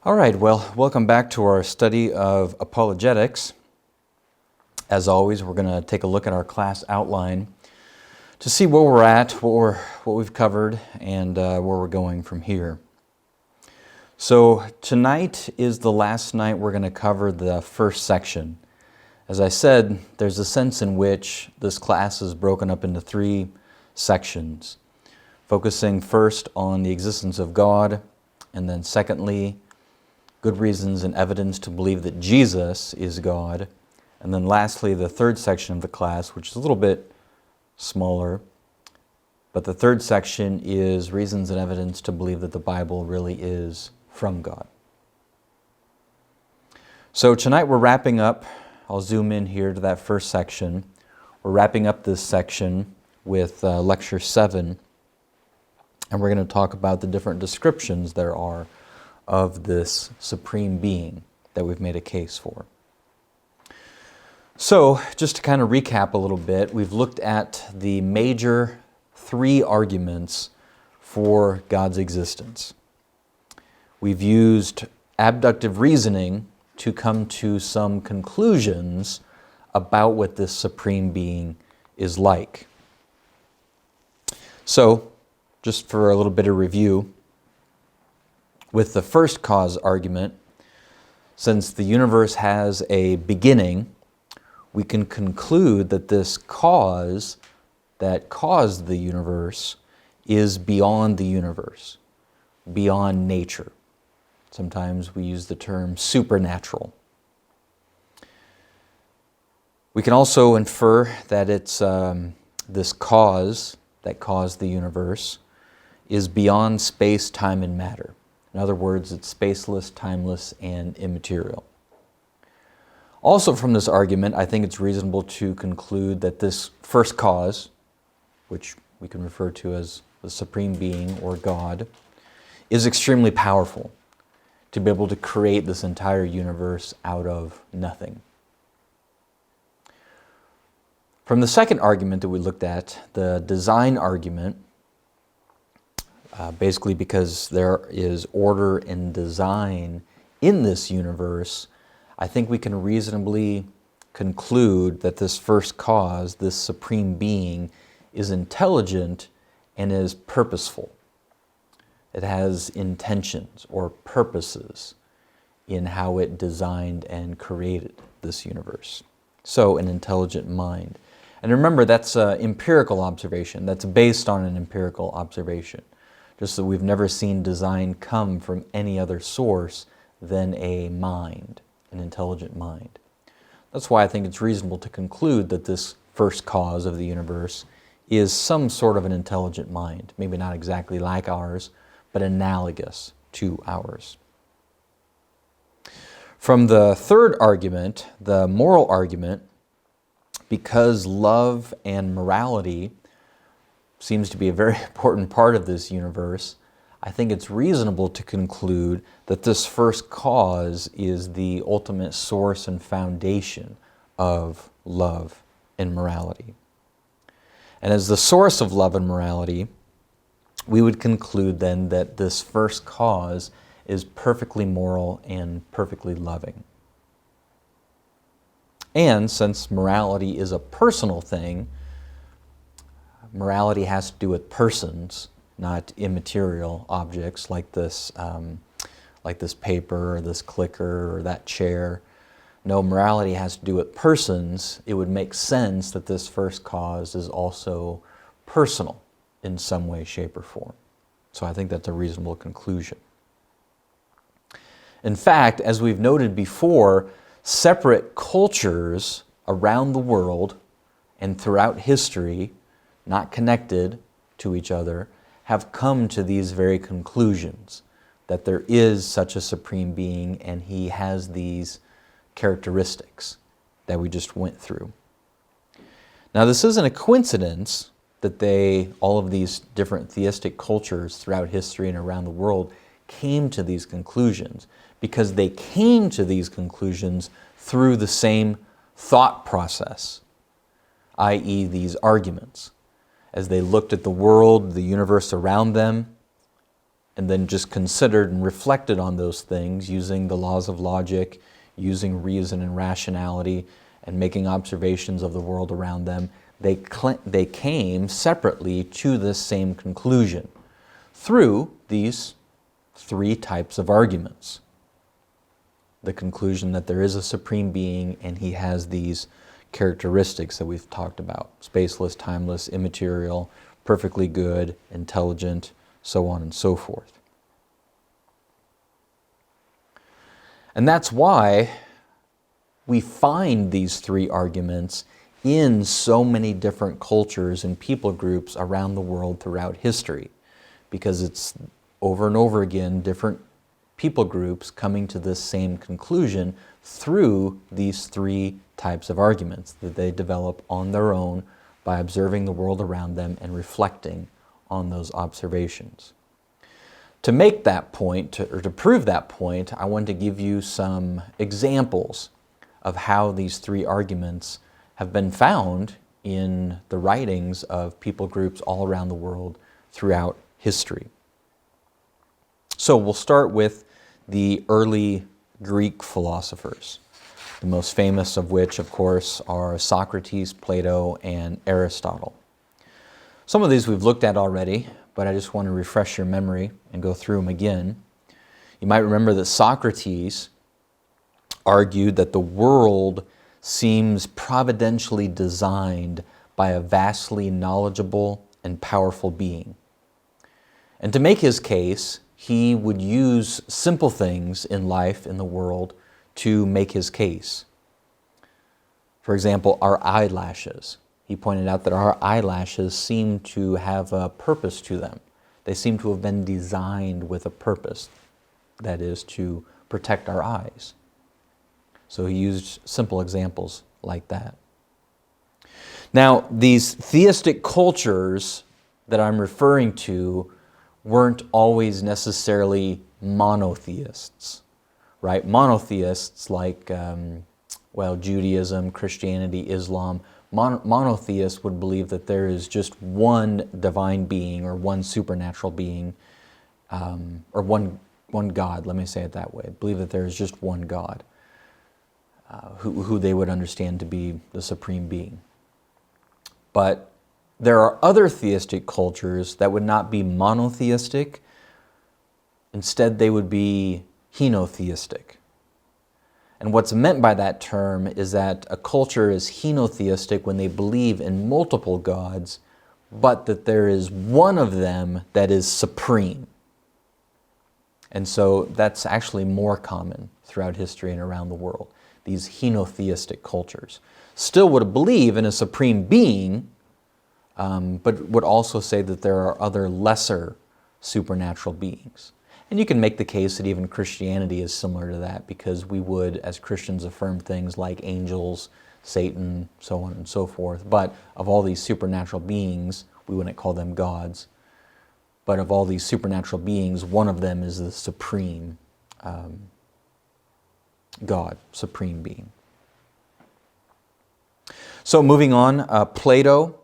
All right, well, welcome back to our study of Apologetics. As always, we're going to take a look at our class outline to see where we're at, what we've covered, and where we're going from here. So tonight is the last night we're going to cover the first section. As I said, there's a sense in which this class is broken up into three sections, focusing first on the existence of God, and then secondly, good reasons and evidence to believe that Jesus is God. And then lastly, the third section of the class, which is a little bit smaller, but the third section is reasons and evidence to believe that the Bible really is from God. So tonight we're wrapping up, I'll zoom in here to that first section. We're wrapping up this section with Lecture 7, and we're going to talk about the different descriptions there are of this supreme being that we've made a case for. So, just to kind of recap a little bit, we've looked at the major three arguments for God's existence. We've used abductive reasoning to come to some conclusions about what this supreme being is like. So, just for a little bit of review, with the first cause argument, since the universe has a beginning, we can conclude that this cause that caused the universe is beyond the universe, beyond nature. Sometimes we use the term supernatural. We can also infer that it's this cause that caused the universe is beyond space, time, and matter. In other words, it's spaceless, timeless, and immaterial. Also from this argument, I think it's reasonable to conclude that this first cause, which we can refer to as the supreme being or God, is extremely powerful to be able to create this entire universe out of nothing. From the second argument that we looked at, the design argument, basically because there is order and design in this universe, I think we can reasonably conclude that this first cause, this supreme being, is intelligent and is purposeful. It has intentions or purposes in how it designed and created this universe. So, an intelligent mind. And remember, that's an empirical observation. That's based on an empirical observation. Just that we've never seen design come from any other source than a mind, an intelligent mind. That's why I think it's reasonable to conclude that this first cause of the universe is some sort of an intelligent mind. Maybe not exactly like ours, but analogous to ours. From the third argument, the moral argument, because love and morality seems to be a very important part of this universe, I think it's reasonable to conclude that this first cause is the ultimate source and foundation of love and morality. And as the source of love and morality, we would conclude then that this first cause is perfectly moral and perfectly loving. And since morality is a personal thing, morality has to do with persons, not immaterial objects like this paper or this clicker or that chair. No, morality has to do with persons. It would make sense that this first cause is also personal in some way, shape, or form. So I think that's a reasonable conclusion. In fact, as we've noted before, separate cultures around the world and throughout history, not connected to each other, have come to these very conclusions, that there is such a supreme being and he has these characteristics that we just went through. Now, this isn't a coincidence that all of these different theistic cultures throughout history and around the world came to these conclusions, because they came to these conclusions through the same thought process, i.e. these arguments. As they looked at the world, the universe around them, and then just considered and reflected on those things using the laws of logic, using reason and rationality, and making observations of the world around them, they came separately to this same conclusion through these three types of arguments. The conclusion that there is a supreme being and he has these characteristics that we've talked about: spaceless, timeless, immaterial, perfectly good, intelligent, so on and so forth. And that's why we find these three arguments in so many different cultures and people groups around the world throughout history, because it's over and over again different people groups coming to this same conclusion through these three types of arguments that they develop on their own by observing the world around them and reflecting on those observations. To make that point, or to prove that point, I want to give you some examples of how these three arguments have been found in the writings of people groups all around the world throughout history. So we'll start with the early Greek philosophers, the most famous of which, of course, are Socrates, Plato, and Aristotle. Some of these we've looked at already, but I just want to refresh your memory and go through them again. You might remember that Socrates argued that the world seems providentially designed by a vastly knowledgeable and powerful being. And to make his case, he would use simple things in life, in the world, to make his case. For example, our eyelashes. He pointed out that our eyelashes seem to have a purpose to them. They seem to have been designed with a purpose, that is, to protect our eyes. So he used simple examples like that. Now, these theistic cultures that I'm referring to weren't always necessarily monotheists, right? Monotheists like, Judaism, Christianity, Islam. Monotheists would believe that there is just one divine being or one supernatural being, or one God, let me say it that way. Believe that there is just one God, who they would understand to be the supreme being. But there are other theistic cultures that would not be monotheistic. Instead, they would be henotheistic. And what's meant by that term is that a culture is henotheistic when they believe in multiple gods, but that there is one of them that is supreme. And so that's actually more common throughout history and around the world. These henotheistic cultures still would believe in a supreme being, but would also say that there are other lesser supernatural beings. And you can make the case that even Christianity is similar to that, because we would, as Christians, affirm things like angels, Satan, so on and so forth. But of all these supernatural beings, we wouldn't call them gods. But of all these supernatural beings, one of them is the supreme God, supreme being. So moving on, Plato,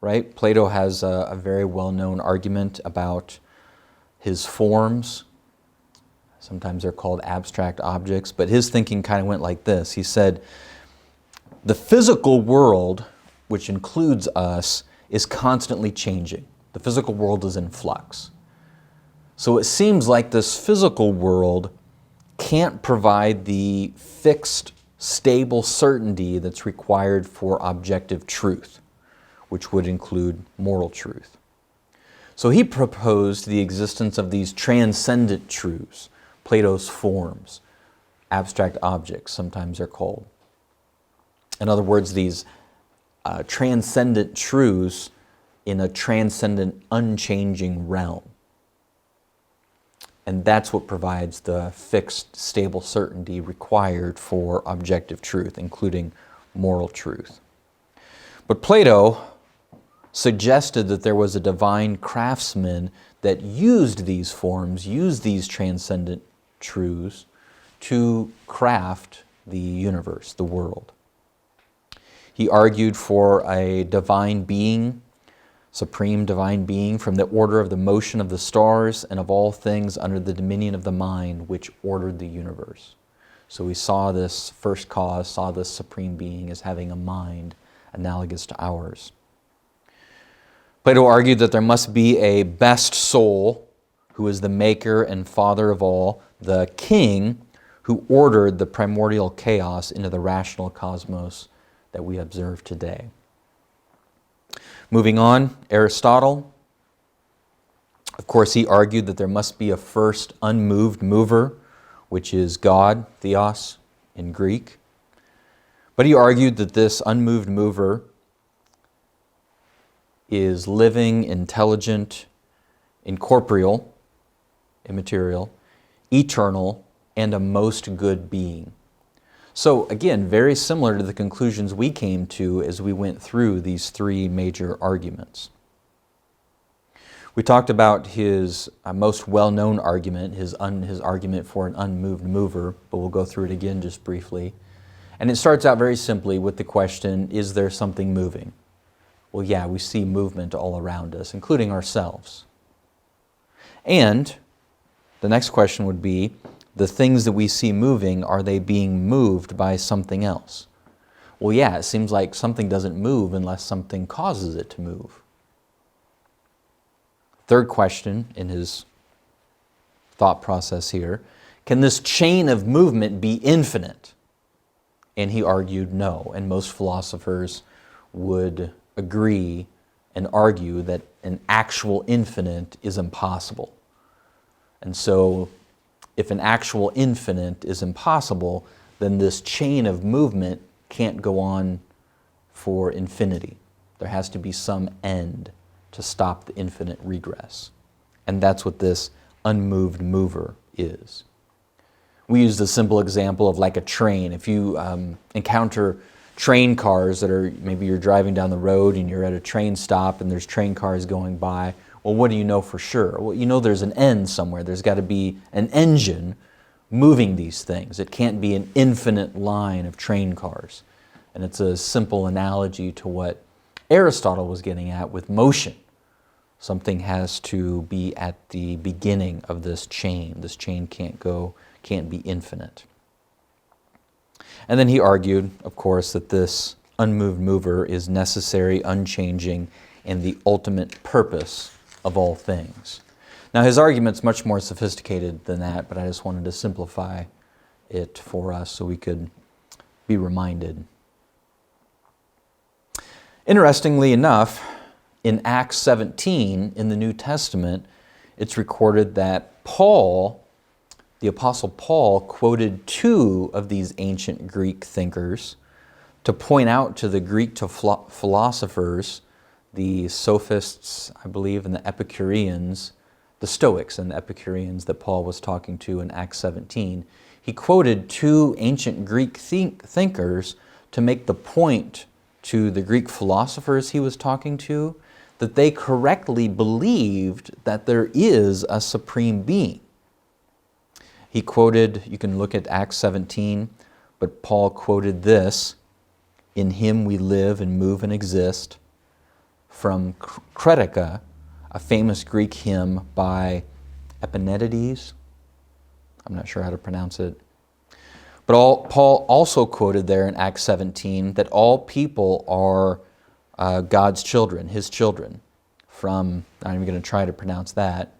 right? Plato has a very well-known argument about his forms. Sometimes they're called abstract objects, but his thinking kind of went like this. He said, the physical world, which includes us, is constantly changing. The physical world is in flux. So it seems like this physical world can't provide the fixed, stable certainty that's required for objective truth, which would include moral truth. So he proposed the existence of these transcendent truths, Plato's forms, abstract objects, sometimes they're called. In other words, these transcendent truths in a transcendent, unchanging realm. And that's what provides the fixed, stable certainty required for objective truth, including moral truth. But Plato suggested that there was a divine craftsman that used these forms, used these transcendent truths to craft the universe, the world. He argued for a divine being supreme divine being, from the order of the motion of the stars and of all things under the dominion of the mind which ordered the universe. So we saw this first cause, saw this supreme being as having a mind analogous to ours. Plato argued that there must be a best soul who is the maker and father of all, the king who ordered the primordial chaos into the rational cosmos that we observe today. Moving on, Aristotle. Of course, he argued that there must be a first unmoved mover, which is God, theos, in Greek. But he argued that this unmoved mover is living, intelligent, incorporeal, immaterial, eternal, and a most good being. So again, very similar to the conclusions we came to as we went through these three major arguments. We talked about his most well-known argument, his argument for an unmoved mover, but we'll go through it again just briefly. And it starts out very simply with the question, is there something moving? Well, yeah, we see movement all around us, including ourselves. And the next question would be, the things that we see moving, are they being moved by something else? Well, yeah, it seems like something doesn't move unless something causes it to move. Third question in his thought process here, can this chain of movement be infinite? And he argued no, and most philosophers would agree and argue that an actual infinite is impossible. And so, if an actual infinite is impossible, then this chain of movement can't go on for infinity. There has to be some end to stop the infinite regress. And that's what this unmoved mover is. We use the simple example of like a train. If you encounter train cars that are, maybe you're driving down the road and you're at a train stop and there's train cars going by, well, what do you know for sure? Well, you know there's an end somewhere. There's got to be an engine moving these things. It can't be an infinite line of train cars. And it's a simple analogy to what Aristotle was getting at with motion. Something has to be at the beginning of this chain. This chain can't be infinite. And then he argued, of course, that this unmoved mover is necessary, unchanging, and the ultimate purpose of all things. Now his argument's much more sophisticated than that, but I just wanted to simplify it for us so we could be reminded. Interestingly enough, in Acts 17 in the New Testament, it's recorded that Paul, the Apostle Paul, quoted two of these ancient Greek thinkers to point out to the Greek philosophers, the sophists, I believe, and the Epicureans, the Stoics and the Epicureans that Paul was talking to in Acts 17. He quoted two ancient Greek thinkers to make the point to the Greek philosophers he was talking to that they correctly believed that there is a supreme being. He quoted, you can look at Acts 17, but Paul quoted this, "In him we live and move and exist," from Cretica, a famous Greek hymn by Epimenides. I'm not sure how to pronounce it. But Paul also quoted there in Acts 17 that all people are God's children, his children, from, I'm even going to try to pronounce that,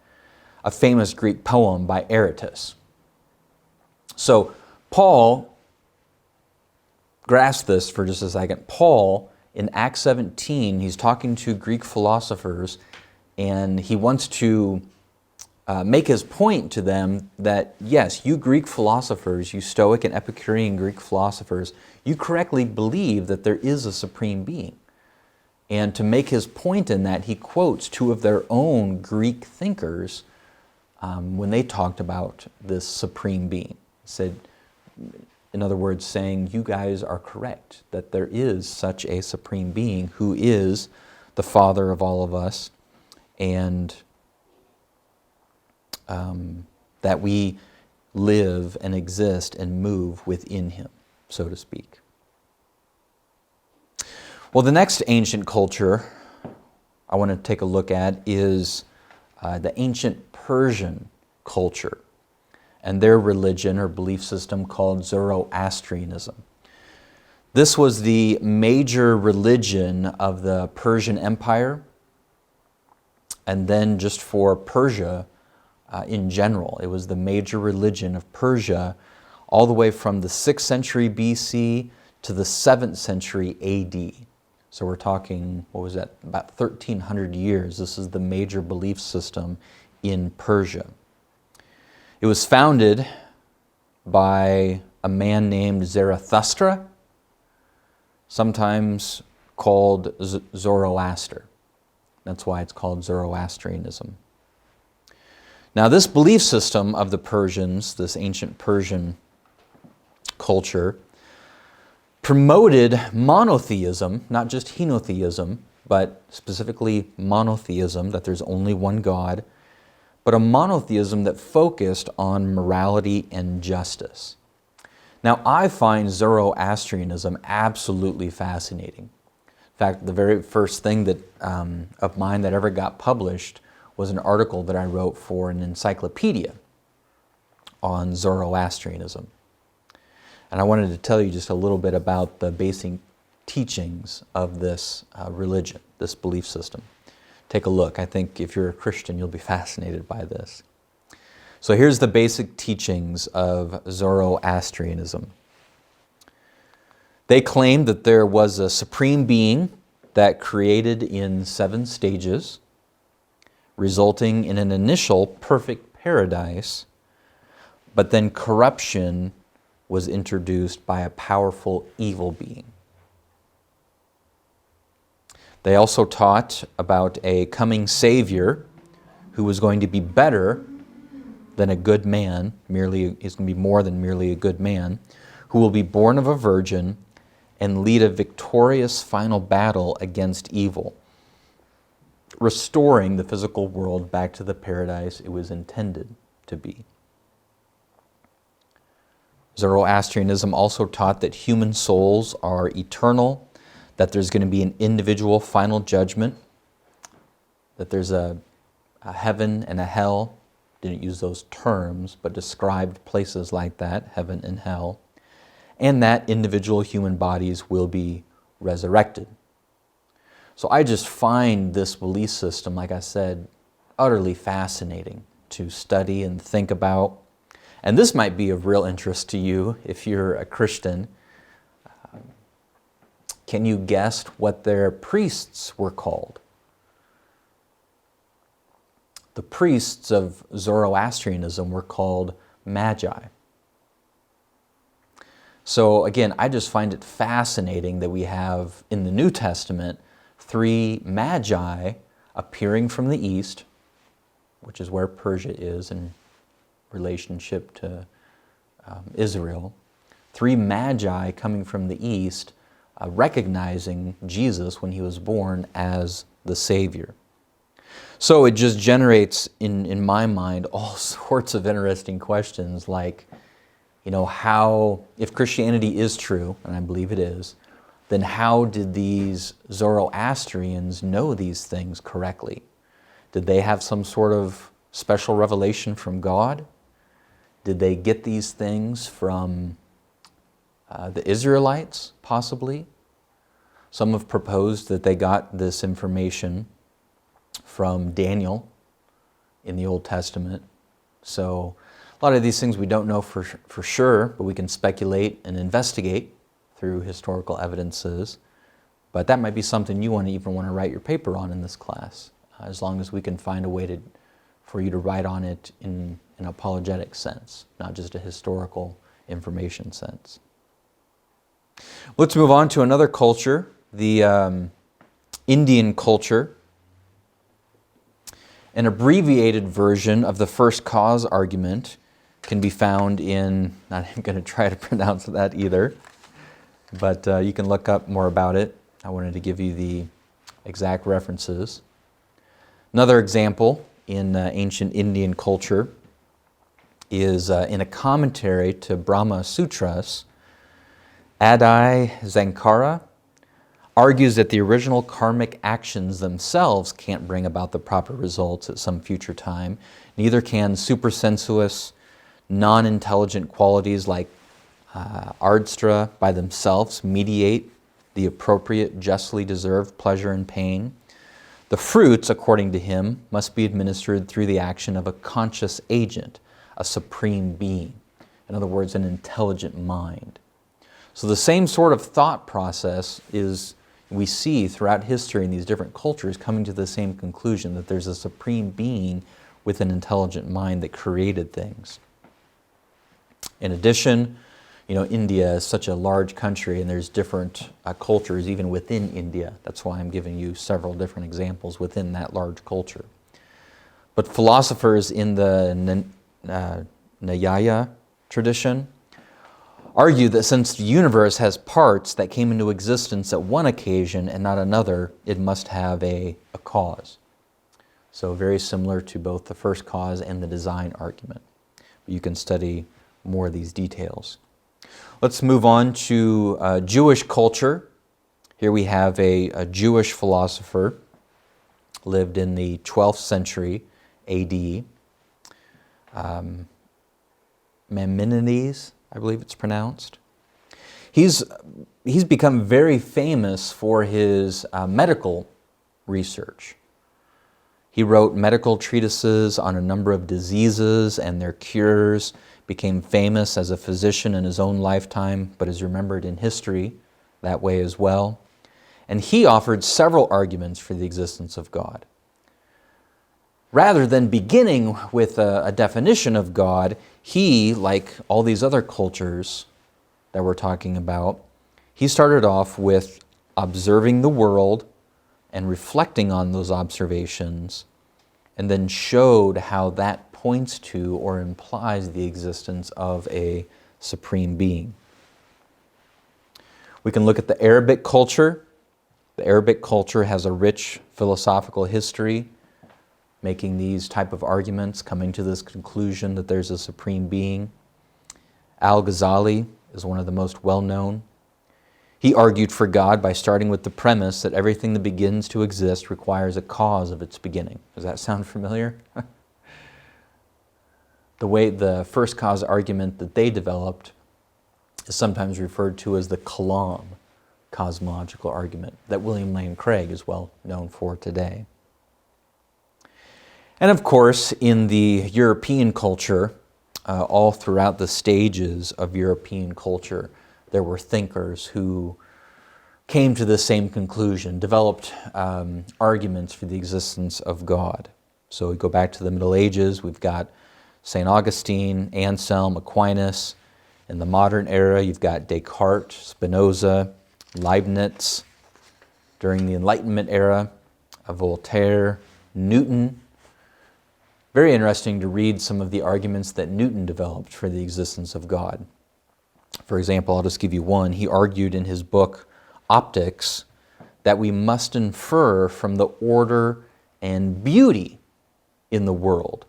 a famous Greek poem by Aristotle. So Paul, grasp this for just a second, Paul in Acts 17, he's talking to Greek philosophers and he wants to make his point to them that, yes, you Greek philosophers, you Stoic and Epicurean Greek philosophers, you correctly believe that there is a supreme being. And to make his point in that, he quotes two of their own Greek thinkers when they talked about this supreme being. He said, in other words, saying, you guys are correct, that there is such a supreme being who is the Father of all of us, and that we live and exist and move within him, so to speak. Well, the next ancient culture I want to take a look at is the ancient Persian culture and their religion or belief system called Zoroastrianism. This was the major religion of the Persian Empire, and then just for Persia in general. It was the major religion of Persia all the way from the 6th century BC to the 7th century AD. So we're talking, what was that, about 1,300 years. This is the major belief system in Persia. It was founded by a man named Zarathustra, sometimes called Zoroaster. That's why it's called Zoroastrianism. Now, this belief system of the Persians, this ancient Persian culture, promoted monotheism, not just henotheism, but specifically monotheism, that there's only one God, but a monotheism that focused on morality and justice. Now, I find Zoroastrianism absolutely fascinating. In fact, the very first thing that of mine that ever got published was an article that I wrote for an encyclopedia on Zoroastrianism. And I wanted to tell you just a little bit about the basic teachings of this religion, this belief system. Take a look. I think if you're a Christian, you'll be fascinated by this. So here's the basic teachings of Zoroastrianism. They claimed that there was a supreme being that created in 7 stages, resulting in an initial perfect paradise, but then corruption was introduced by a powerful evil being. They also taught about a coming Savior who was going to be better than a good man, he's going to be more than merely a good man, who will be born of a virgin and lead a victorious final battle against evil, restoring the physical world back to the paradise it was intended to be. Zoroastrianism also taught that human souls are eternal, that there's going to be an individual final judgment, that there's a heaven and a hell. Didn't use those terms, but described places like that, heaven and hell, and that individual human bodies will be resurrected. So I just find this belief system, like I said, utterly fascinating to study and think about. And this might be of real interest to you if you're a Christian. Can you guess what their priests were called? The priests of Zoroastrianism were called magi. So again, I just find it fascinating that we have in the New Testament 3 magi appearing from the east, which is where Persia is in relationship to Israel. 3 magi coming from the east, recognizing Jesus when he was born as the Savior. So it just generates, in my mind, all sorts of interesting questions like, how, if Christianity is true, and I believe it is, then how did these Zoroastrians know these things correctly? Did they have some sort of special revelation from God? Did they get these things from the Israelites, possibly? Some have proposed that they got this information from Daniel in the Old Testament. So a lot of these things we don't know for sure, but we can speculate and investigate through historical evidences. But that might be something you even want to write your paper on in this class, as long as we can find a way for you to write on it in an apologetic sense, not just a historical information sense. Let's move on to another culture, the Indian culture. An abbreviated version of the first cause argument can be found in, not even going to try to pronounce that either, but you can look up more about it. I wanted to give you the exact references. Another example in ancient Indian culture is in a commentary to Brahma Sutras, Adi Sankara, argues that the original karmic actions themselves can't bring about the proper results at some future time. Neither can supersensuous, non-intelligent qualities like ardstra by themselves mediate the appropriate, justly deserved pleasure and pain. The fruits, according to him, must be administered through the action of a conscious agent, a supreme being. In other words, an intelligent mind. So the same sort of thought process is we see throughout history in these different cultures coming to the same conclusion, that there's a supreme being with an intelligent mind that created things. In addition, India is such a large country and there's different cultures even within India. That's why I'm giving you several different examples within that large culture. But philosophers in the Nyaya tradition argue that since the universe has parts that came into existence at one occasion and not another, it must have a cause. So very similar to both the first cause and the design argument. You can study more of these details. Let's move on to Jewish culture. Here we have a Jewish philosopher, lived in the 12th century AD. Maimonides, I believe it's pronounced. He's become very famous for his medical research. He wrote medical treatises on a number of diseases and their cures, became famous as a physician in his own lifetime, but is remembered in history that way as well. And he offered several arguments for the existence of God. Rather than beginning with a definition of God, he, like all these other cultures that we're talking about, he started off with observing the world and reflecting on those observations, and then showed how that points to or implies the existence of a supreme being. We can look at the Arabic culture. The Arabic culture has a rich philosophical history, making these type of arguments, coming to this conclusion that there's a supreme being. Al-Ghazali is one of the most well-known. He argued for God by starting with the premise that everything that begins to exist requires a cause of its beginning. Does that sound familiar? The way the first cause argument that they developed is sometimes referred to as the Kalam, cosmological argument, that William Lane Craig is well known for today. And of course, in the European culture, all throughout the stages of European culture, there were thinkers who came to the same conclusion, developed arguments for the existence of God. So we go back to the Middle Ages, we've got St. Augustine, Anselm, Aquinas. In the modern era, you've got Descartes, Spinoza, Leibniz. During the Enlightenment era, Voltaire, Newton. Very interesting to read some of the arguments that Newton developed for the existence of God. For example, I'll just give you one. He argued in his book, Optics, that we must infer from the order and beauty in the world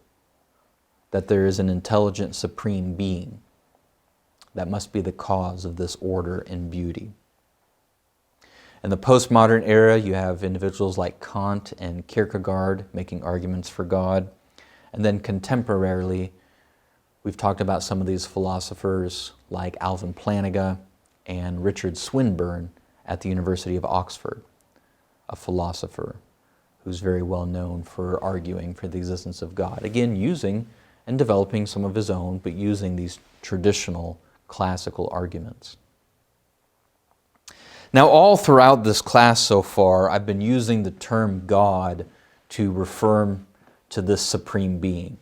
that there is an intelligent supreme being that must be the cause of this order and beauty. In the postmodern era, you have individuals like Kant and Kierkegaard making arguments for God. And then contemporarily, we've talked about some of these philosophers like Alvin Plantinga and Richard Swinburne at the University of Oxford, a philosopher who's very well known for arguing for the existence of God. Again, using and developing some of his own, but using these traditional classical arguments. Now, all throughout this class so far, I've been using the term God to refer to this supreme being.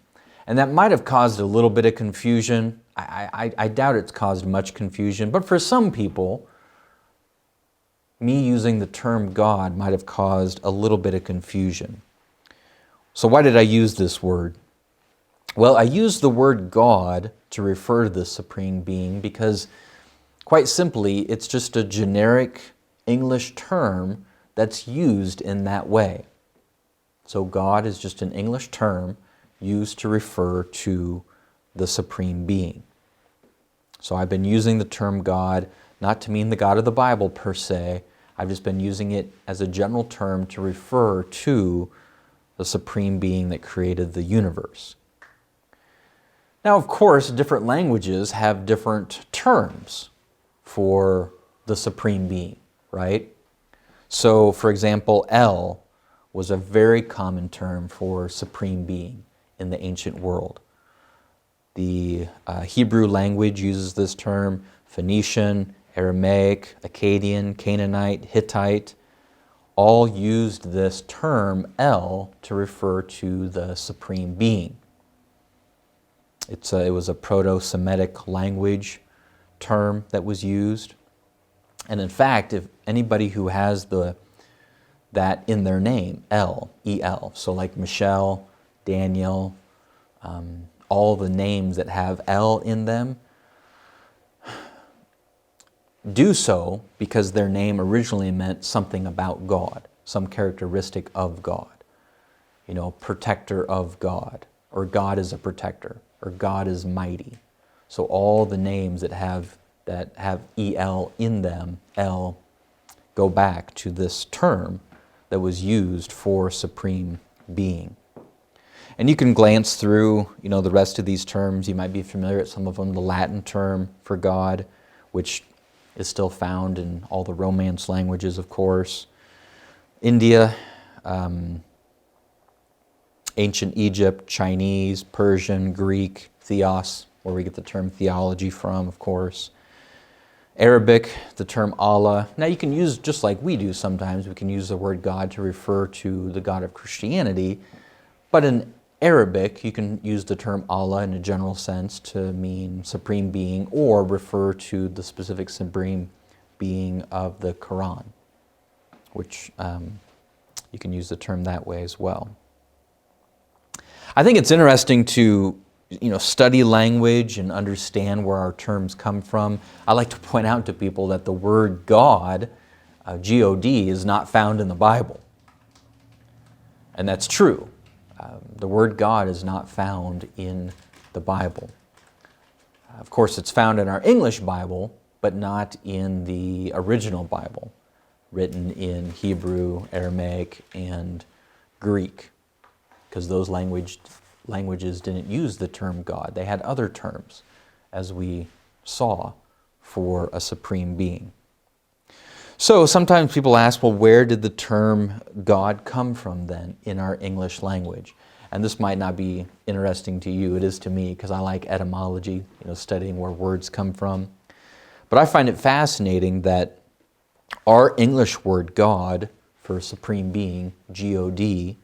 And that might have caused a little bit of confusion. I doubt it's caused much confusion, but for some people, me using the term God might have caused a little bit of confusion. So why did I use this word? Well, I used the word God to refer to the supreme being because, quite simply, it's just a generic English term that's used in that way. So God is just an English term used to refer to the supreme being. So I've been using the term God not to mean the God of the Bible per se. I've just been using it as a general term to refer to the supreme being that created the universe. Now, of course, different languages have different terms for the supreme being, right? So, for example, El was a very common term for supreme being in the ancient world. The Hebrew language uses this term, Phoenician, Aramaic, Akkadian, Canaanite, Hittite, all used this term El to refer to the supreme being. It was a Proto-Semitic language term that was used. And in fact, if anybody who has that in their name, El, E-L, so like Michelle, Daniel, all the names that have El in them, do so because their name originally meant something about God, some characteristic of God. You know, protector of God, or God is a protector, or God is mighty. So all the names that have E-L in them, El, go back to this term that was used for supreme being. And you can glance through, you know, the rest of these terms. You might be familiar with some of them. The Latin term for God, which is still found in all the Romance languages, of course. India, ancient Egypt, Chinese, Persian, Greek, theos, where we get the term theology from, of course. Arabic, the term Allah. Now you can use, just like we do sometimes, we can use the word God to refer to the God of Christianity, but in Arabic, you can use the term Allah in a general sense to mean supreme being or refer to the specific supreme being of the Quran, which you can use the term that way as well. I think it's interesting to study language and understand where our terms come from. I like to point out to people that the word God, G-O-D, is not found in the Bible. And that's true. The word God is not found in the Bible. Of course, it's found in our English Bible, but not in the original Bible, written in Hebrew, Aramaic, and Greek, because those languages didn't use the term God. They had other terms, as we saw, for a supreme being. So sometimes people ask, well, where did the term God come from then in our English language? And this might not be interesting to you. It is to me, because I like etymology, studying where words come from. But I find it fascinating that our English word God for supreme being, G-O-D,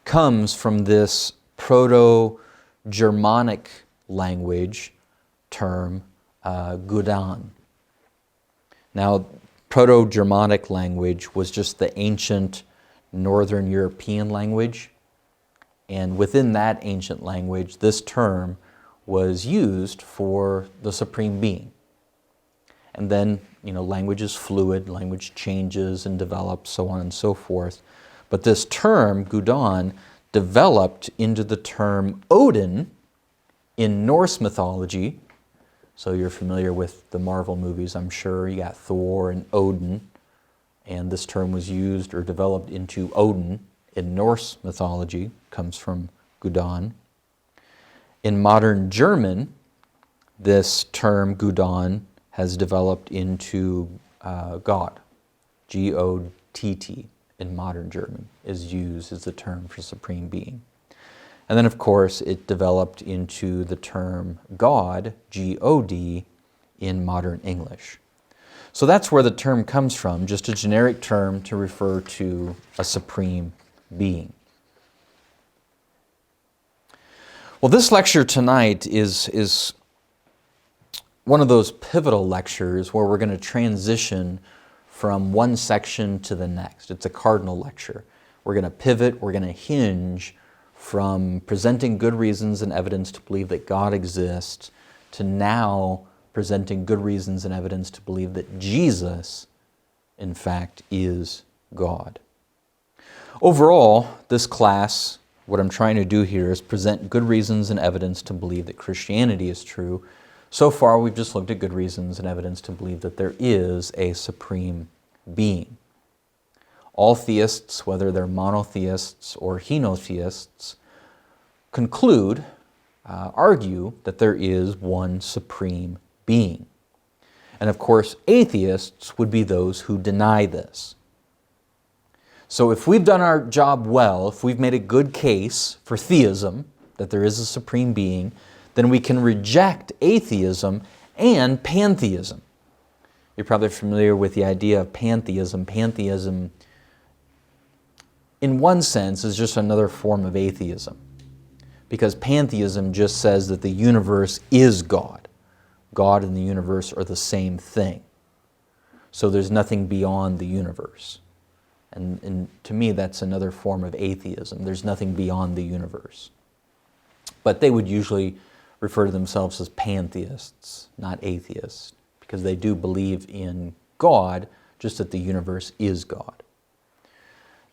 comes from this Proto-Germanic language term, Gudan. Now, Proto-Germanic language was just the ancient Northern European language, and within that ancient language, this term was used for the supreme being. And then, language is fluid, language changes and develops, so on and so forth. But this term, Gudan, developed into the term Odin in Norse mythology. So you're familiar with the Marvel movies, I'm sure. You got Thor and Odin, and this term was used or developed into Odin in Norse mythology, comes from Gudan. In modern German, this term Gudan has developed into God, G-O-T-T. In modern German is used as the term for supreme being. And then, of course, it developed into the term God, G-O-D, in modern English. So that's where the term comes from, just a generic term to refer to a supreme being. Well, this lecture tonight is one of those pivotal lectures where we're going to transition from one section to the next. It's a cardinal lecture. We're going to pivot, we're going to hinge from presenting good reasons and evidence to believe that God exists to now presenting good reasons and evidence to believe that Jesus, in fact, is God. Overall, this class, what I'm trying to do here is present good reasons and evidence to believe that Christianity is true. So far, we've just looked at good reasons and evidence to believe that there is a supreme being. All theists, whether they're monotheists or henotheists, conclude, argue that there is one supreme being. And of course, atheists would be those who deny this. So if we've done our job well, if we've made a good case for theism, that there is a supreme being, then we can reject atheism and pantheism. You're probably familiar with the idea of pantheism. Pantheism, in one sense, is just another form of atheism, because pantheism just says that the universe is God. God and the universe are the same thing. So there's nothing beyond the universe. And to me, that's another form of atheism. There's nothing beyond the universe. But they would usually refer to themselves as pantheists, not atheists, because they do believe in God, just that the universe is God.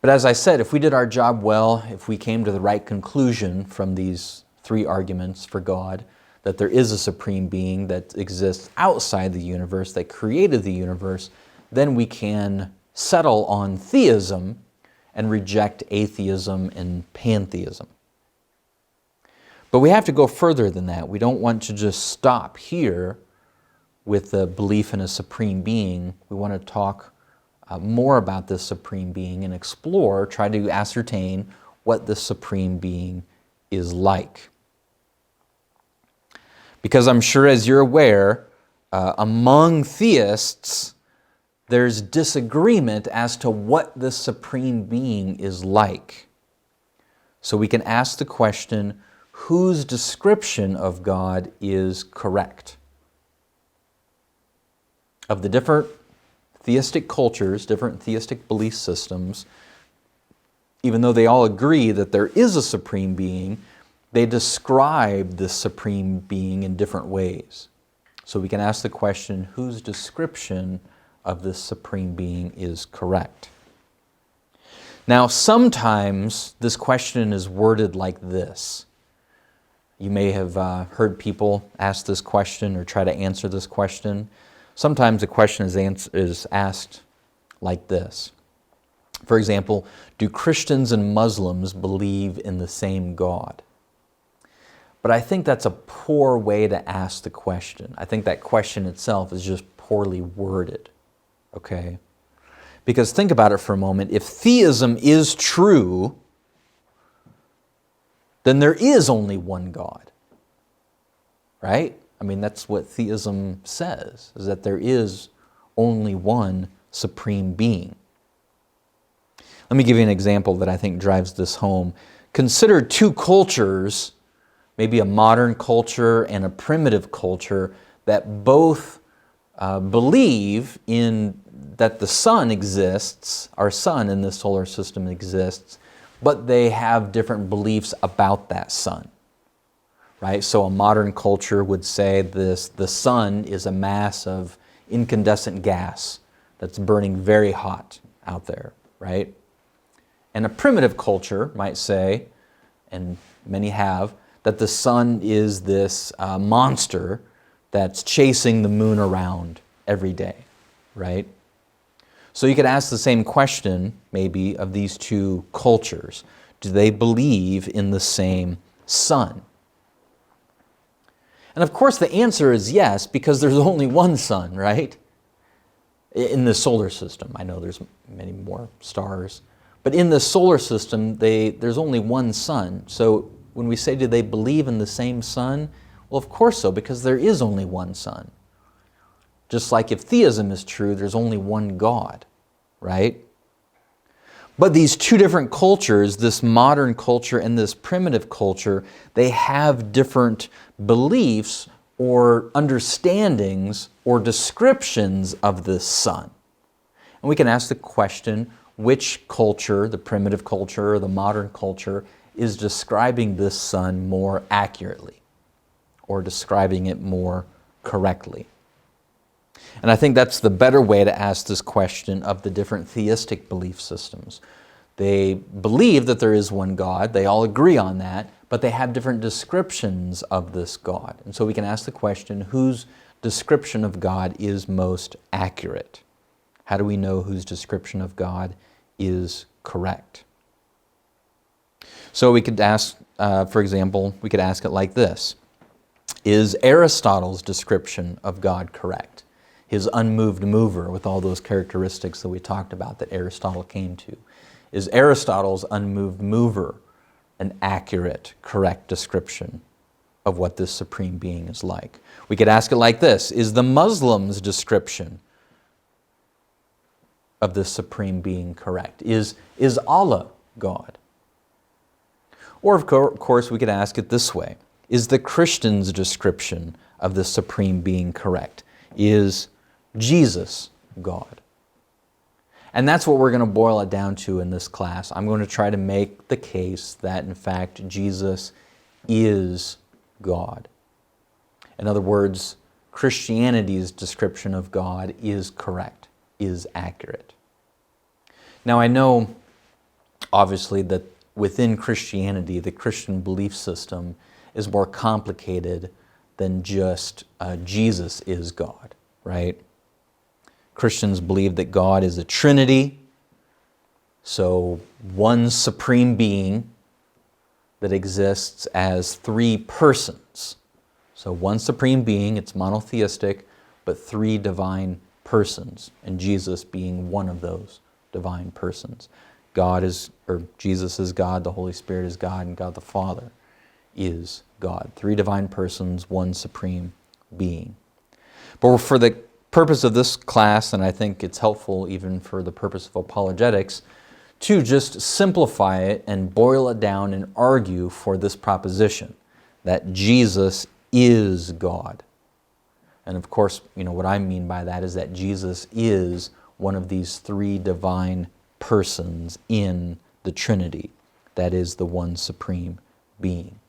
But as I said, if we did our job well, if we came to the right conclusion from these three arguments for God, that there is a supreme being that exists outside the universe, that created the universe, then we can settle on theism and reject atheism and pantheism. But we have to go further than that. We don't want to just stop here with the belief in a supreme being. We want to talk more about this supreme being and explore, try to ascertain what this supreme being is like. Because I'm sure, as you're aware, among theists, there's disagreement as to what this supreme being is like. So we can ask the question, whose description of God is correct? Of the different theistic cultures, different theistic belief systems, even though they all agree that there is a supreme being, they describe this supreme being in different ways. So we can ask the question, whose description of this supreme being is correct? Now, sometimes this question is worded like this. You may have heard people ask this question or try to answer this question. Sometimes the question is asked like this. For example, do Christians and Muslims believe in the same God? But I think that's a poor way to ask the question. I think that question itself is just poorly worded, okay? Because think about it for a moment. If theism is true, then there is only one God, right? I mean, that's what theism says, is that there is only one supreme being. Let me give you an example that I think drives this home. Consider two cultures, maybe a modern culture and a primitive culture, that both believe in that the sun exists, our sun in the solar system exists, but they have different beliefs about that sun. Right? So a modern culture would say the sun is a mass of incandescent gas that's burning very hot out there, right? And a primitive culture might say, and many have, that the sun is this monster that's chasing the moon around every day, right? So you could ask the same question, maybe, of these two cultures. Do they believe in the same sun? And of course the answer is yes, because there's only one sun, right? In the solar system. I know there's many more stars. But in the solar system, there's only one sun. So when we say, do they believe in the same sun? Well, of course so, because there is only one sun. Just like if theism is true, there's only one God, right? But these two different cultures, this modern culture and this primitive culture, they have different beliefs or understandings or descriptions of this sun. And we can ask the question, which culture, the primitive culture or the modern culture, is describing this sun more accurately or describing it more correctly? And I think that's the better way to ask this question of the different theistic belief systems. They believe that there is one God, they all agree on that, but they have different descriptions of this God. And so we can ask the question, whose description of God is most accurate? How do we know whose description of God is correct? So we could ask, for example, we could ask it like this. Is Aristotle's description of God correct? His unmoved mover with all those characteristics that we talked about that Aristotle came to. Is Aristotle's unmoved mover an accurate, correct description of what this supreme being is like? We could ask it like this. Is the Muslim's description of this supreme being correct? Is Allah God? Or of course we could ask it this way. Is the Christian's description of the supreme being correct? Is Jesus God? And that's what we're going to boil it down to in this class. I'm going to try to make the case that, in fact, Jesus is God. In other words, Christianity's description of God is correct, is accurate. Now, I know, obviously, that within Christianity, the Christian belief system is more complicated than just Jesus is God, right? Christians believe that God is a Trinity, so one supreme being that exists as three persons. So one supreme being, it's monotheistic, but three divine persons, and Jesus being one of those divine persons. Jesus is God, the Holy Spirit is God, and God the Father is God. Three divine persons, one supreme being. But for the purpose of this class, and I think it's helpful even for the purpose of apologetics, to just simplify it and boil it down and argue for this proposition that Jesus is God. And of course, what I mean by that is that Jesus is one of these three divine persons in the Trinity. That is the one supreme being.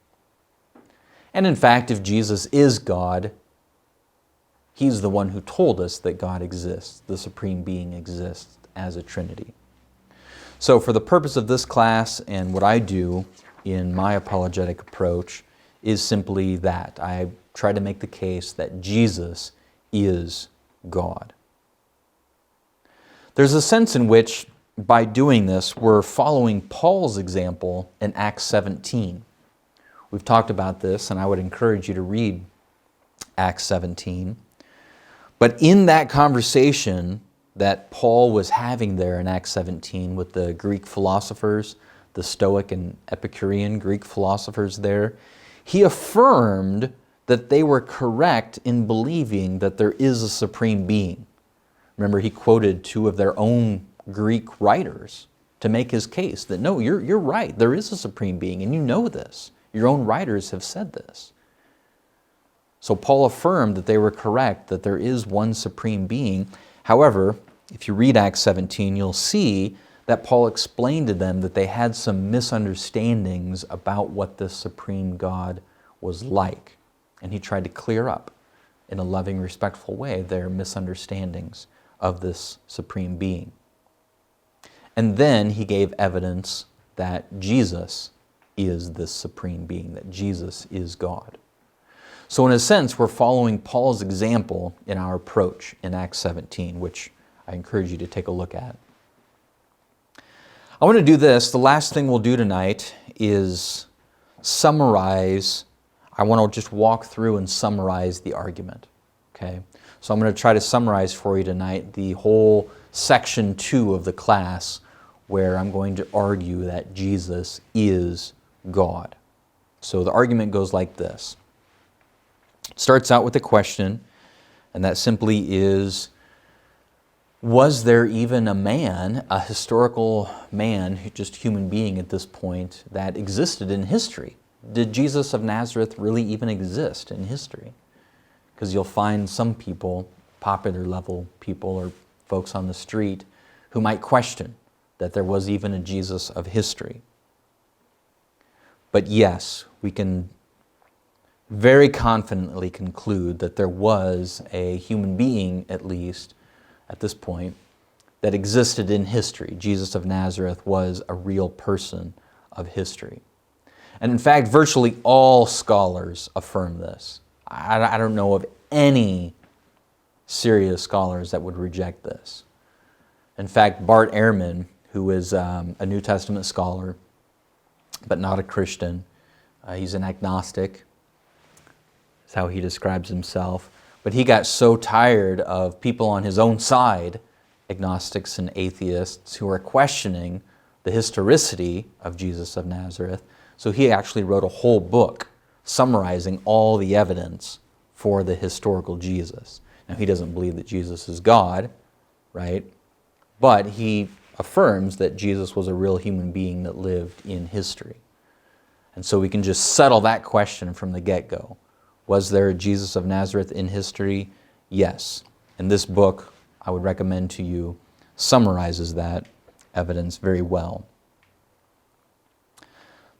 And in fact, if Jesus is God, He's the one who told us that God exists, the supreme being exists as a Trinity. So for the purpose of this class and what I do in my apologetic approach is simply that. I try to make the case that Jesus is God. There's a sense in which, by doing this, we're following Paul's example in Acts 17. We've talked about this, and I would encourage you to read Acts 17. But in that conversation that Paul was having there in Acts 17 with the Greek philosophers, the Stoic and Epicurean Greek philosophers there, he affirmed that they were correct in believing that there is a supreme being. Remember, he quoted two of their own Greek writers to make his case that, no, you're right, there is a supreme being, and you know this. Your own writers have said this. So Paul affirmed that they were correct, that there is one supreme being. However, if you read Acts 17, you'll see that Paul explained to them that they had some misunderstandings about what this supreme God was like. And he tried to clear up, in a loving, respectful way, their misunderstandings of this supreme being. And then he gave evidence that Jesus is this supreme being, that Jesus is God. So in a sense, we're following Paul's example in our approach in Acts 17, which I encourage you to take a look at. I want to do this. The last thing we'll do tonight is summarize. I want to just walk through and summarize the argument. Okay? So I'm going to try to summarize for you tonight the whole section 2 of the class, where I'm going to argue that Jesus is God. So the argument goes like this. It starts out with a question, and that simply is, was there even a man, a historical man, just human being at this point, that existed in history? Did Jesus of Nazareth really even exist in history? Because you'll find some people, popular level people or folks on the street, who might question that there was even a Jesus of history. But yes, we can very confidently conclude that there was a human being, at least at this point, that existed in history. Jesus of Nazareth was a real person of history. And in fact, virtually all scholars affirm this. I don't know of any serious scholars that would reject this. In fact, Bart Ehrman, who is a New Testament scholar, but not a Christian, he's an agnostic, that's how he describes himself, but he got so tired of people on his own side, agnostics and atheists, who are questioning the historicity of Jesus of Nazareth, so he actually wrote a whole book summarizing all the evidence for the historical Jesus. Now, he doesn't believe that Jesus is God, right? But he affirms that Jesus was a real human being that lived in history. And so we can just settle that question from the get-go. Was there a Jesus of Nazareth in history? Yes. And this book, I would recommend to you, summarizes that evidence very well.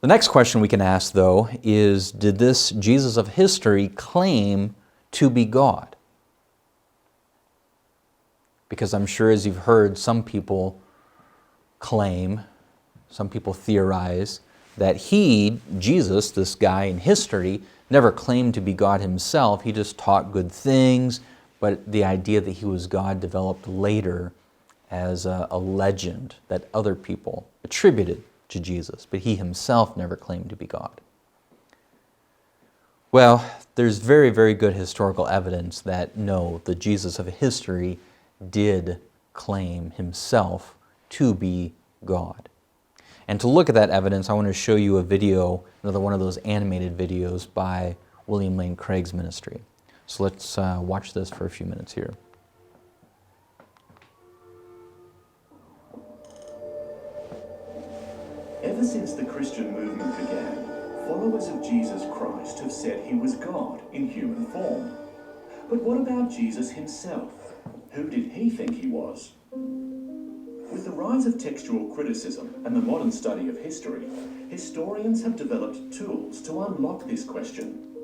The next question we can ask, though, is, did this Jesus of history claim to be God? Because I'm sure, as you've heard, some people claim, some people theorize, that he, Jesus, this guy in history, never claimed to be God himself. He just taught good things, but the idea that he was God developed later as a legend that other people attributed to Jesus, but he himself never claimed to be God. Well, there's very, very good historical evidence that no, the Jesus of history did claim himself to be God. And to look at that evidence, I want to show you a video, another one of those animated videos by William Lane Craig's ministry. So let's watch this for a few minutes here. Ever since the Christian movement began, followers of Jesus Christ have said he was God in human form. But what about Jesus himself? Who did he think he was? With the rise of textual criticism and the modern study of history, historians have developed tools to unlock this question.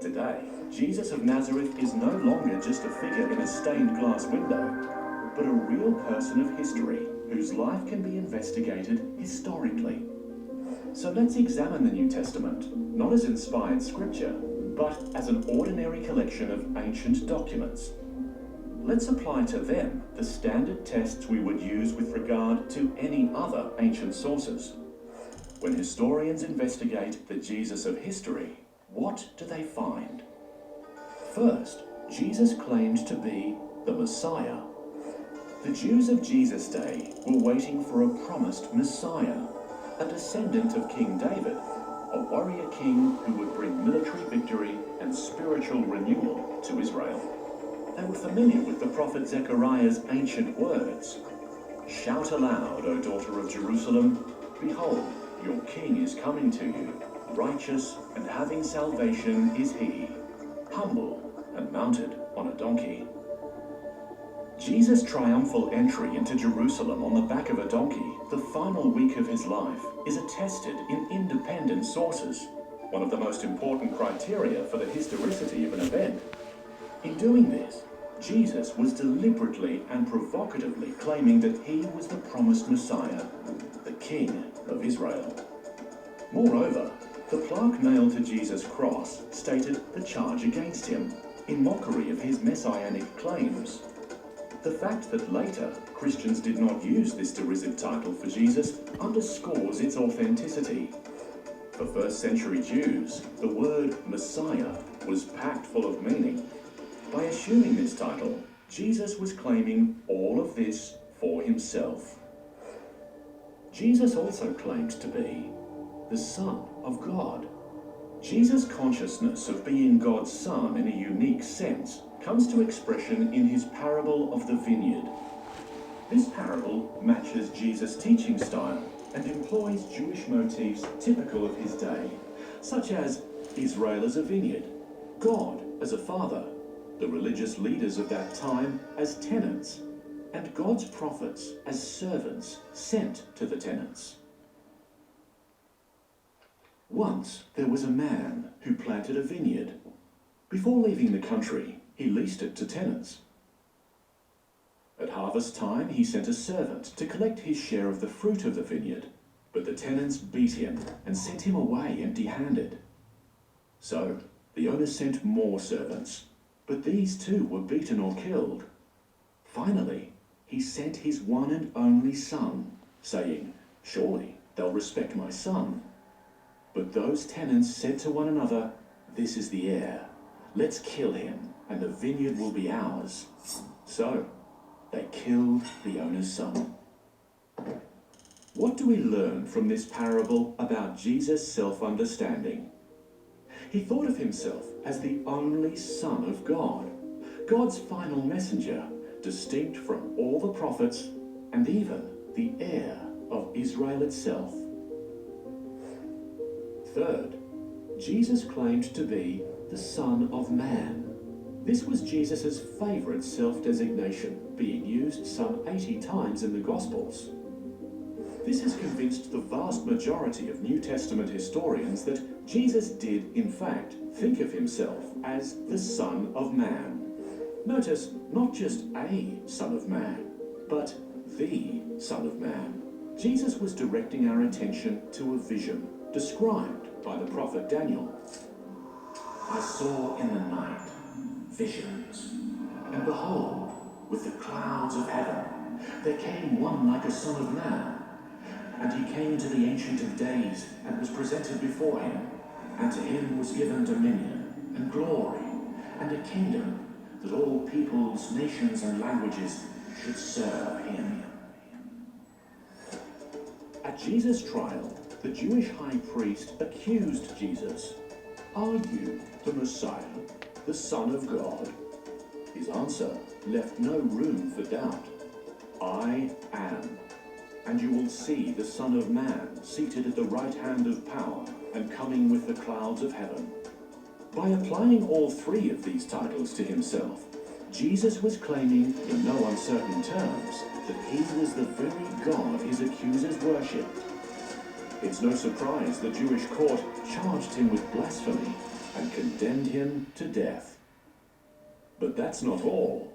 Today, Jesus of Nazareth is no longer just a figure in a stained glass window, but a real person of history whose life can be investigated historically. So let's examine the New Testament, not as inspired scripture, but as an ordinary collection of ancient documents. Let's apply to them the standard tests we would use with regard to any other ancient sources. When historians investigate the Jesus of history, what do they find? First, Jesus claimed to be the Messiah. The Jews of Jesus' day were waiting for a promised Messiah, a descendant of King David, a warrior king who would bring military victory and spiritual renewal to Israel. They were familiar with the prophet Zechariah's ancient words. Shout aloud, O daughter of Jerusalem, behold, your king is coming to you. Righteous and having salvation is he, humble and mounted on a donkey. Jesus' triumphal entry into Jerusalem on the back of a donkey, the final week of his life, is attested in independent sources, one of the most important criteria for the historicity of an event. In doing this, Jesus was deliberately and provocatively claiming that he was the promised Messiah, the King of Israel. Moreover, the plaque nailed to Jesus' cross stated the charge against him, in mockery of his messianic claims. The fact that later Christians did not use this derisive title for Jesus underscores its authenticity. For first century Jews, the word Messiah was packed full of meaning. By assuming this title, Jesus was claiming all of this for himself. Jesus also claimed to be the Son of God. Jesus' consciousness of being God's Son in a unique sense comes to expression in his parable of the vineyard. This parable matches Jesus' teaching style and employs Jewish motifs typical of his day, such as Israel as a vineyard, God as a father, the religious leaders of that time as tenants, and God's prophets as servants sent to the tenants. Once there was a man who planted a vineyard. Before leaving the country, he leased it to tenants. At harvest time, he sent a servant to collect his share of the fruit of the vineyard, but the tenants beat him and sent him away empty-handed. So the owner sent more servants, but these too were beaten or killed. Finally, he sent his one and only Son, saying, "Surely they'll respect my Son." But those tenants said to one another, "This is the heir. Let's kill him, and the vineyard will be ours." So they killed the owner's son. What do we learn from this parable about Jesus' self-understanding? He thought of himself as the only Son of God, God's final messenger, distinct from all the prophets and even the heir of Israel itself. Third, Jesus claimed to be the Son of Man. This was Jesus' favourite self-designation, being used some 80 times in the Gospels. This has convinced the vast majority of New Testament historians that Jesus did, in fact, think of himself as the Son of Man. Notice, not just a Son of Man, but the Son of Man. Jesus was directing our attention to a vision described by the prophet Daniel. "I saw in the night visions, and behold, with the clouds of heaven, there came one like a Son of Man. And he came to the Ancient of Days, and was presented before him. And to him was given dominion, and glory, and a kingdom, that all peoples, nations, and languages should serve him." At Jesus' trial, the Jewish high priest accused Jesus. "Are you the Messiah, the Son of God?" His answer left no room for doubt. "I am. And you will see the Son of Man seated at the right hand of power and coming with the clouds of heaven." By applying all three of these titles to himself, Jesus was claiming, in no uncertain terms, that he was the very God his accusers worshipped. It's no surprise the Jewish court charged him with blasphemy and condemned him to death. But that's not all.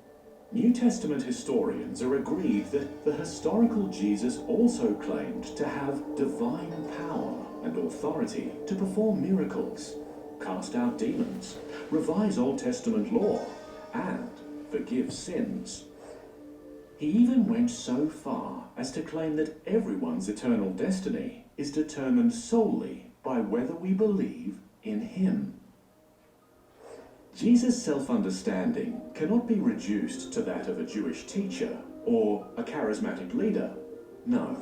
New Testament historians are agreed that the historical Jesus also claimed to have divine power and authority to perform miracles, cast out demons, revise Old Testament law, and forgive sins. He even went so far as to claim that everyone's eternal destiny is determined solely by whether we believe in him. Jesus' self-understanding cannot be reduced to that of a Jewish teacher or a charismatic leader. No.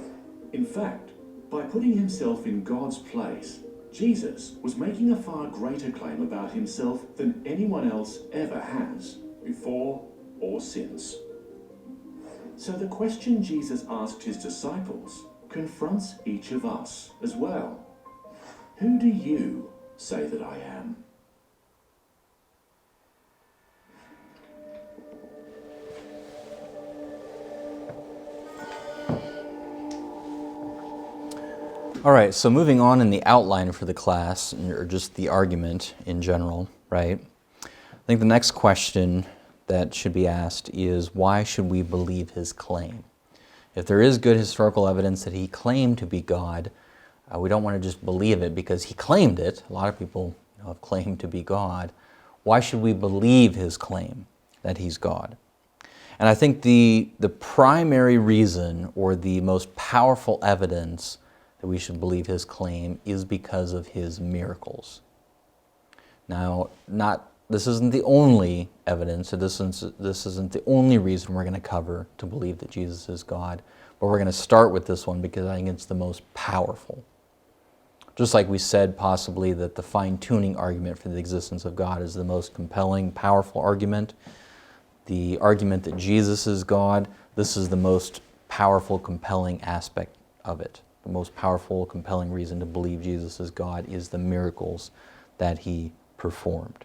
In fact, by putting himself in God's place, Jesus was making a far greater claim about himself than anyone else ever has, before or since. So the question Jesus asked his disciples confronts each of us as well. Who do you say that I am? All right, so moving on in the outline for the class, or just the argument in general, right? I think the next question that should be asked is, why should we believe his claim? If there is good historical evidence that he claimed to be God, we don't want to just believe it because he claimed it. A lot of people have claimed to be God. Why should we believe his claim that he's God? And I think the primary reason, or the most powerful evidence that we should believe his claim, is because of his miracles. Now, this isn't the only evidence, or this isn't the only reason we're going to cover to believe that Jesus is God, but we're going to start with this one because I think it's the most powerful. Just like we said possibly that the fine-tuning argument for the existence of God is the most compelling, powerful argument, the argument that Jesus is God, this is the most powerful, compelling aspect of it. The most powerful, compelling reason to believe Jesus is God is the miracles that he performed.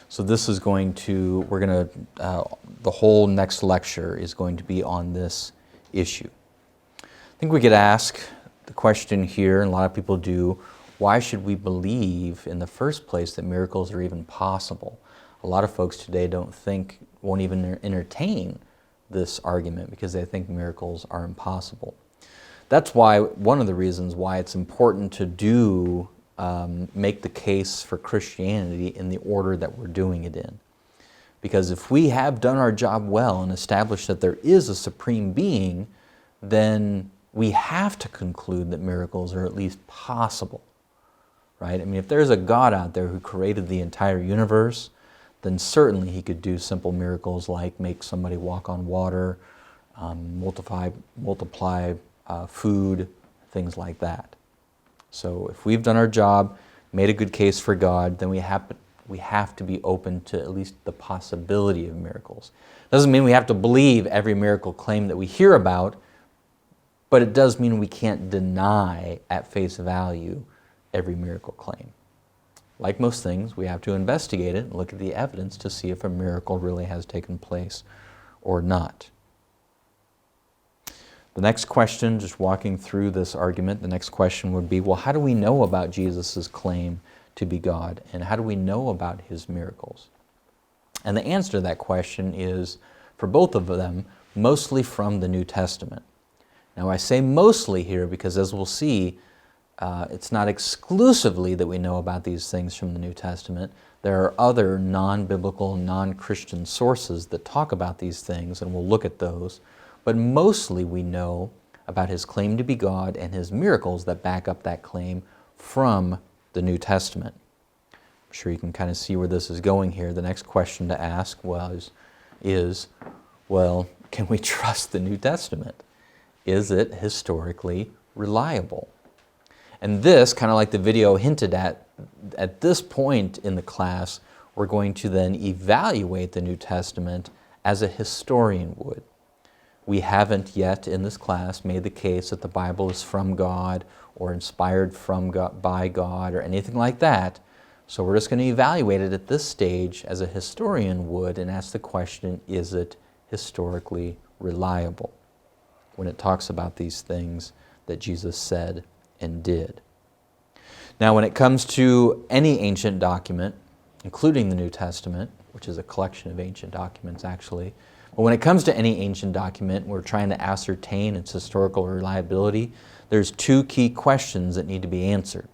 So this is going to, the whole next lecture is going to be on this issue. I think we could ask the question here, and a lot of people do, why should we believe in the first place that miracles are even possible? A lot of folks today won't even entertain this argument because they think miracles are impossible. That's why, one of the reasons why it's important to make the case for Christianity in the order that we're doing it in. Because if we have done our job well and established that there is a supreme being, then we have to conclude that miracles are at least possible, right? I mean, if there's a God out there who created the entire universe, then certainly he could do simple miracles like make somebody walk on water, multiply food, things like that. So if we've done our job, made a good case for God, then we have to be open to at least the possibility of miracles. Doesn't mean we have to believe every miracle claim that we hear about, but it does mean we can't deny at face value every miracle claim. Like most things, we have to investigate it and look at the evidence to see if a miracle really has taken place or not. The next question, just walking through this argument, the next question would be, well, how do we know about Jesus' claim to be God? And how do we know about his miracles? And the answer to that question is, for both of them, mostly from the New Testament. Now I say mostly here because, as we'll see, it's not exclusively that we know about these things from the New Testament. There are other non-biblical, non-Christian sources that talk about these things, and we'll look at those. But mostly we know about his claim to be God and his miracles that back up that claim from the New Testament. I'm sure you can kind of see where this is going here. The next question to ask is, can we trust the New Testament? Is it historically reliable? And this, kind of like the video hinted at this point in the class, we're going to then evaluate the New Testament as a historian would. We haven't yet in this class made the case that the Bible is from God or inspired by God or anything like that. So we're just going to evaluate it at this stage as a historian would and ask the question, is it historically reliable when it talks about these things that Jesus said and did? Now, when it comes to any ancient document, including the New Testament, which is a collection of ancient documents actually, but when it comes to any ancient document, we're trying to ascertain its historical reliability. There's two key questions that need to be answered.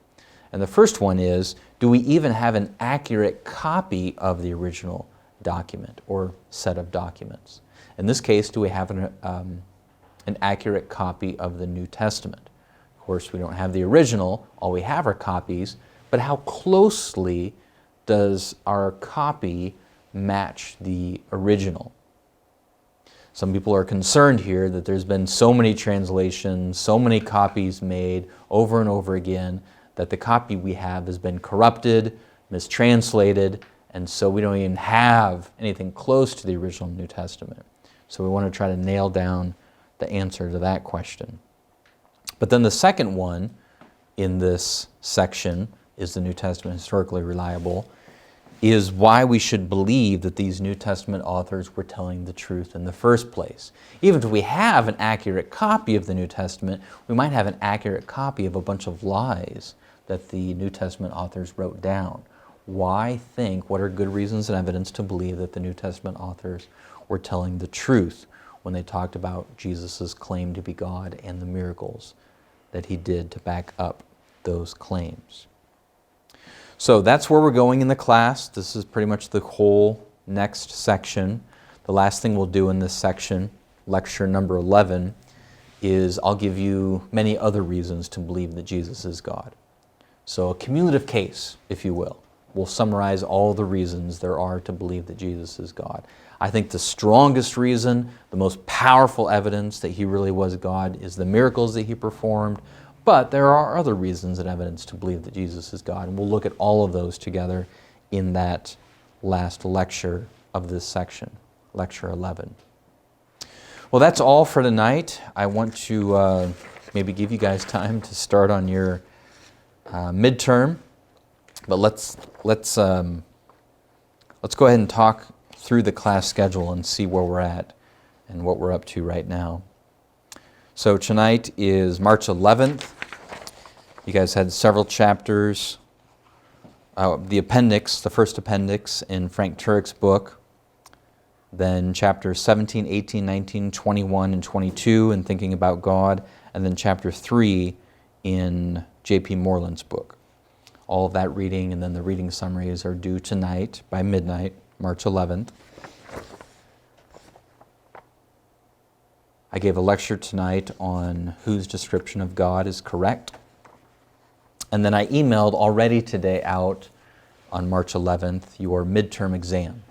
And the first one is, do we even have an accurate copy of the original document or set of documents? In this case, do we have an accurate copy of the New Testament? Of course, we don't have the original. All we have are copies. But how closely does our copy match the original? Some people are concerned here that there's been so many translations, so many copies made over and over again, that the copy we have has been corrupted, mistranslated, and so we don't even have anything close to the original New Testament. So we want to try to nail down the answer to that question. But then the second one in this section, is the New Testament historically reliable, is why we should believe that these New Testament authors were telling the truth in the first place. Even if we have an accurate copy of the New Testament, we might have an accurate copy of a bunch of lies that the New Testament authors wrote down. Why think, what are good reasons and evidence to believe that the New Testament authors were telling the truth when they talked about Jesus' claim to be God and the miracles that he did to back up those claims? So that's where we're going in the class. This is pretty much the whole next section. The last thing we'll do in this section, lecture number 11, is I'll give you many other reasons to believe that Jesus is God. So a cumulative case, if you will. We'll summarize all the reasons there are to believe that Jesus is God. I think the strongest reason, the most powerful evidence that he really was God is the miracles that he performed. But there are other reasons and evidence to believe that Jesus is God, and we'll look at all of those together in that last lecture of this section, lecture 11. Well, that's all for tonight. I want to maybe give you guys time to start on your midterm, but let's go ahead and talk through the class schedule and see where we're at and what we're up to right now. So tonight is March 11th. You guys had several chapters. The appendix, the first appendix in Frank Turek's book. Then chapters 17, 18, 19, 21, and 22 in Thinking About God. And then chapter 3 in J.P. Moreland's book. All of that reading and then the reading summaries are due tonight by midnight. March 11th. I gave a lecture tonight on whose description of God is correct. And then I emailed already today out on March 11th your midterm exam.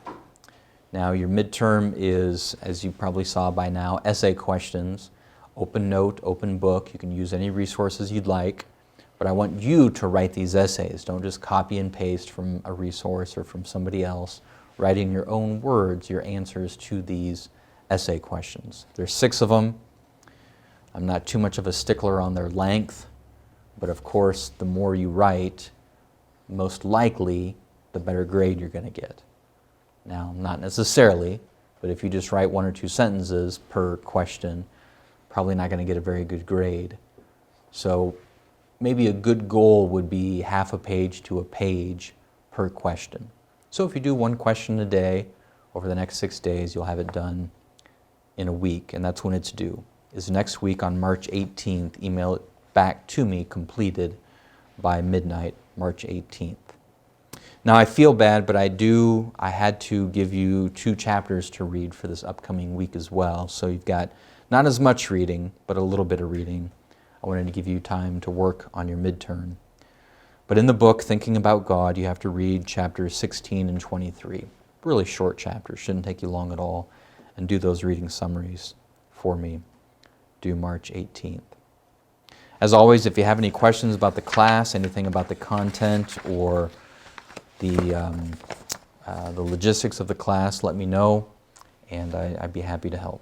Now your midterm is, as you probably saw by now, essay questions, open note, open book. You can use any resources you'd like, but I want you to write these essays. Don't just copy and paste from a resource or from somebody else. Write in your own words your answers to these essay questions. There's 6 of them. I'm not too much of a stickler on their length, but of course, the more you write, most likely, the better grade you're going to get. Now, not necessarily, but if you just write 1 or 2 sentences per question, probably not going to get a very good grade. So maybe a good goal would be half a page to a page per question. So if you do 1 question a day over the next 6 days, you'll have it done in a week, and that's when it's due. Is next week on March 18th. Email it back to me completed by midnight, March 18th. Now I feel bad, but I had to give you 2 chapters to read for this upcoming week as well. So you've got not as much reading, but a little bit of reading. I wanted to give you time to work on your midterm. But in the book, Thinking About God, you have to read chapters 16 and 23. Really short chapters, shouldn't take you long at all. And do those reading summaries for me, due March 18th. As always, if you have any questions about the class, anything about the content or the logistics of the class, let me know, and I'd be happy to help.